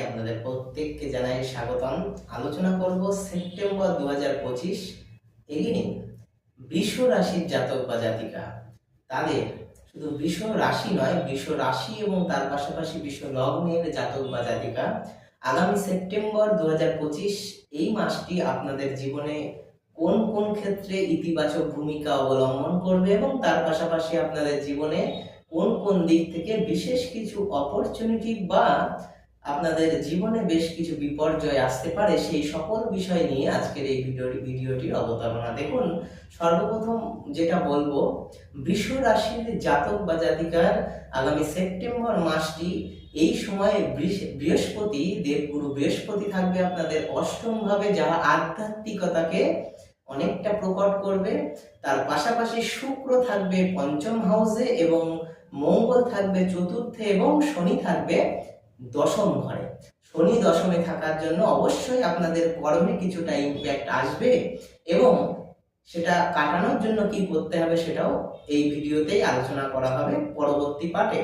আপনাদের প্রত্যেককে জানাই স্বাগতম। আলোচনা করব সেপ্টেম্বর 2025 এগেইন বৃষ রাশির জাতক বা জাতিকা, তাদের শুধু বৃষ রাশি নয়, বৃষ রাশি এবং তার পাশাপাশি বৃষ লগ্নের জাতক বা জাতিকা আগামী সেপ্টেম্বর 2025 এই মাসটি আপনাদের জীবনে কোন কোন ক্ষেত্রে ইতিবাচক ভূমিকা অবলম্বন করবে এবং তার পাশাপাশি আপনাদের জীবনে কোন কোন দিক থেকে বিশেষ কিছু অপরচুনিটি বা আপনাদের জীবনে বেশ কিছু বিপর্যয় আসতে পারে, সেই সকল বিষয় নিয়ে আজকের এই ভিডিওটির অবতারণা। দেখুন, সর্বপ্রথম যেটা বলবো, বৃষ রাশির জাতক বা জাতিকার আগামী সেপ্টেম্বর মাসটি, এই সময়ে বৃহস্পতি, দেবগুরু বৃহস্পতি থাকবে আপনাদের অষ্টম ভাবে, যা আধ্যাত্মিকতাকে অনেকটা প্রকট করবে। তার পাশাপাশি শুক্র থাকবে পঞ্চম হাউসে এবং মঙ্গল থাকবে চতুর্থে এবং শনি থাকবে দশম ঘরে। শনি দশমে থাকার জন্য অবশ্যই আপনাদের কর্মে কিছুটা ইম্প্যাক্ট আসবে এবং সেটা কাটানোর জন্য কি করতে হবে সেটাও এই ভিডিওতেই আলোচনা করা হবে পরবর্তী পার্টে।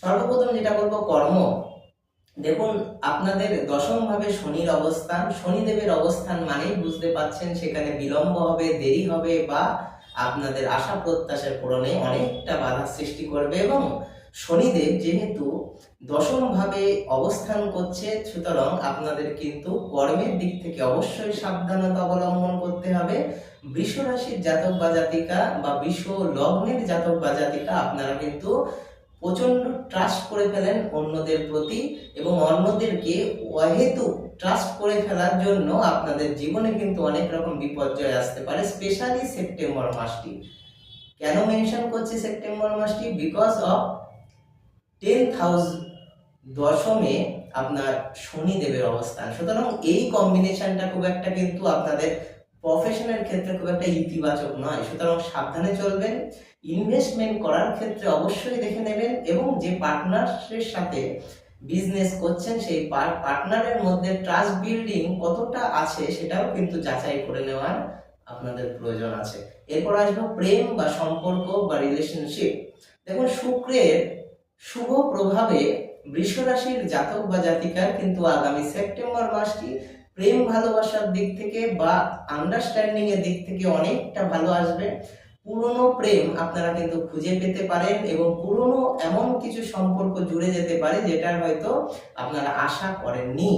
সর্বপ্রথম যেটা বলবো, কর্ম। দেখুন, আপনাদের দশম ভাবে শনির অবস্থান, শনিদেবের অবস্থান মানেই বুঝতে পাচ্ছেন সেখানে বিলম্ব হবে, দেরি হবে বা আপনাদের আশা প্রত্যাশার পূরণে অনেকটা বাধা সৃষ্টি করবে। এবং শনিদেব যেহেতু দশম ভাবে অবস্থান করছে, সুতরাং আপনাদের কিন্তু কর্মের দিক থেকে অবশ্যই সাবধানতা অবলম্বন করতে হবে। বৃষ রাশির জাতক বা জাতিকা বা বৃষ লগ্নের জাতক বা জাতিকা, আপনারা কিন্তু প্রচন্ড ট্রাস্ট করে ফেলেন অন্যদের প্রতি এবং অন্যদেরকে অহেতুক ট্রাস্ট করে ফেলার জন্য আপনাদের জীবনে কিন্তু অনেক রকম বিপর্যয় আসতে পারে, স্পেশালি সেপ্টেম্বর মাসটি। কেন মেনশন করছি সেপ্টেম্বর মাসটি? বিকজ অফ 10th হাউস দশমে আপনার শনিদেবের অবস্থান। সুতরাং এই কম্বিনেশনটা খুব একটা কিন্তু আপনাদের প্রফেশনের ক্ষেত্রে খুব একটা ইতিবাচক নয়। সুতরাং সাবধানে চলবেন। ইনভেস্টমেন্ট করার ক্ষেত্রে অবশ্যই দেখে নেবেন এবং যে পার্টনারের সাথে বিজনেস করছেন সেই পার্টনারের মধ্যে ট্রাস্ট বিল্ডিং কতটা আছে সেটাও কিন্তু যাচাই করে নেওয়ার আপনাদের প্রয়োজন আছে। এরপর আসবো প্রেম বা সম্পর্ক বা রিলেশনশিপ। দেখুন, শুক্রের শুভ প্রভাবে বৃষ রাশির জাতক বা জাতিকার কিন্তু আগামী সেপ্টেম্বর মাসটি প্রেম ভালোবাসার দিক থেকে বা আন্ডারস্ট্যান্ডিং এর দিক থেকে অনেকটা ভালো আসবে। পুরনো প্রেম আপনারা কিন্তু খুঁজে পেতে পারেন এবং পুরনো এমন কিছু সম্পর্ক জুড়ে যেতে পারে যেটার হয়তো আপনারা আশা করেননি।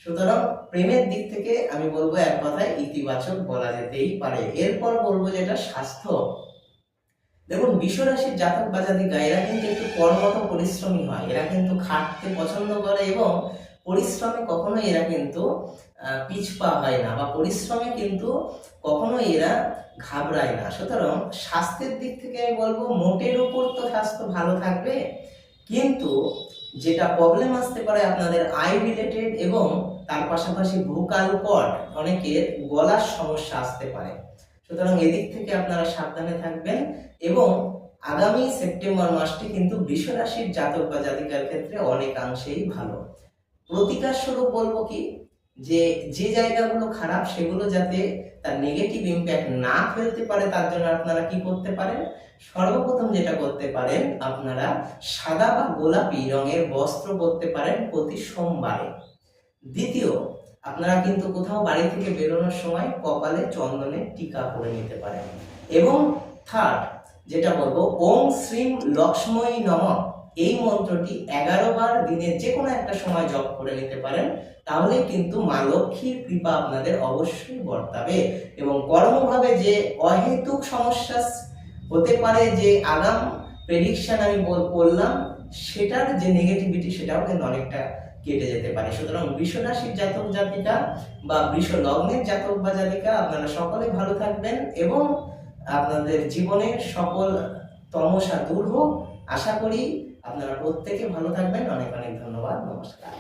সুতরাং প্রেমের দিক থেকে আমি বলবো এক কথায় ইতিবাচক বলা যেতেই পারে। এরপর বলবো যেটা স্বাস্থ্য। দেখুন, বৃষ রাশির জাতক বা জাতিকা এরা কিন্তু একটু কর্মঠ পরিশ্রমী হয়, এরা কিন্তু খাটতে পছন্দ করে এবং পরিশ্রমে কখনোই এরা কিন্তু পিছপা হয় না বা পরিশ্রমে কিন্তু কখনোই এরা ঘাবড়ায় না। সুতরাং স্বাস্থ্যের দিক থেকে আমি বলবো মোটের উপর তো স্বাস্থ্য ভালো থাকবে, কিন্তু যেটা প্রবলেম আসতে পারে আপনাদের আই রিলেটেড এবং তার পাশাপাশি ভোকাল কর্ড, অনেকের গলার সমস্যা আসতে পারে। সুতরাং এদিক থেকে আপনারা সাবধানে থাকবেন এবং আগামী সেপ্টেম্বর মাসটি কিন্তু বৃষ রাশির জাতক বা জাতিকার ক্ষেত্রে অনেকাংশেই ভালো। প্রতিকার স্বরূপ বলবো কি, যে জায়গাগুলো খারাপ সেগুলো যাতে তার নেগেটিভ ইম্প্যাক্ট না ফেলতে পারে তার জন্য আপনারা কি করতে পারেন? সর্বপ্রথম যেটা করতে পারেন, আপনারা সাদা বা গোলাপি রঙের বস্ত্র পরতে পারেন প্রতি সোমবারে। দ্বিতীয়, আপনারা কিন্তু কোথাও বাড়ি থেকে বেরোনোর সময় কপালে চন্দনের টিকা পরে নিতে পারেন। এবং থার্ড যেটা বলবো, ওম শ্রীম লক্ষ্মী নমঃ, এই মন্ত্রটি 11 বার দিনের যে কোনো একটা সময় জপ করে নিতে পারেন, তাহলে কিন্তু মা লক্ষ্মীর কৃপা আপনাদের অবশ্যই বর্তাবে। এবং কর্মভাবে যে অহেতুক সমস্যা হতে পারে, যে আগাম প্রেডিকশন আমি বললাম, সেটার যে নেগেটিভিটি সেটাও কিন্তু অনেকটা কেটে যেতে পারে। সুতরাং বৃষ রাশির জাতক জাতিকা বা বৃষ লগ্নের জাতক বা জাতিকা, আপনারা সকলে ভালো থাকবেন এবং আপনাদের জীবনের সকল তমসা দূর হোক। আশা করি আপনারা প্রত্যেকে ভালো থাকবেন। অনেক অনেক ধন্যবাদ। নমস্কার।